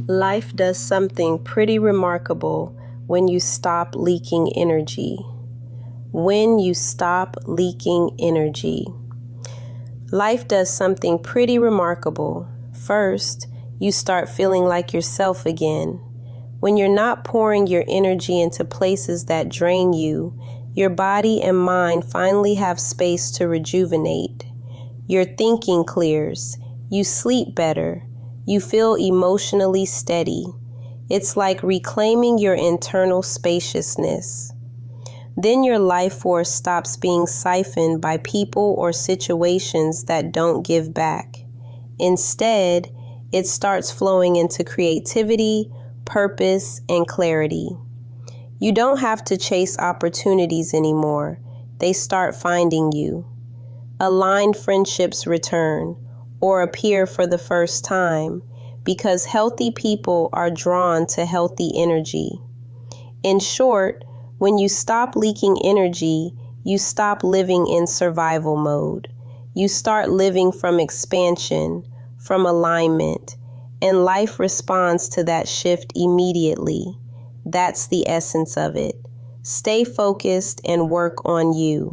Life does something pretty remarkable when you stop leaking energy. When you stop leaking energy. Life does something pretty remarkable. First, you start feeling like yourself again. When you're not pouring your energy into places that drain you, your body and mind finally have space to rejuvenate. Your thinking clears. You sleep better. You feel emotionally steady. It's like reclaiming your internal spaciousness. Then your life force stops being siphoned by people or situations that don't give back. Instead, it starts flowing into creativity, purpose, and clarity. You don't have to chase opportunities anymore. They start finding you. Aligned friendships return or appear for the first time because healthy people are drawn to healthy energy. In short, when you stop leaking energy, you stop living in survival mode. You start living from expansion, from alignment, and life responds to that shift immediately. That's the essence of it. Stay focused and work on you.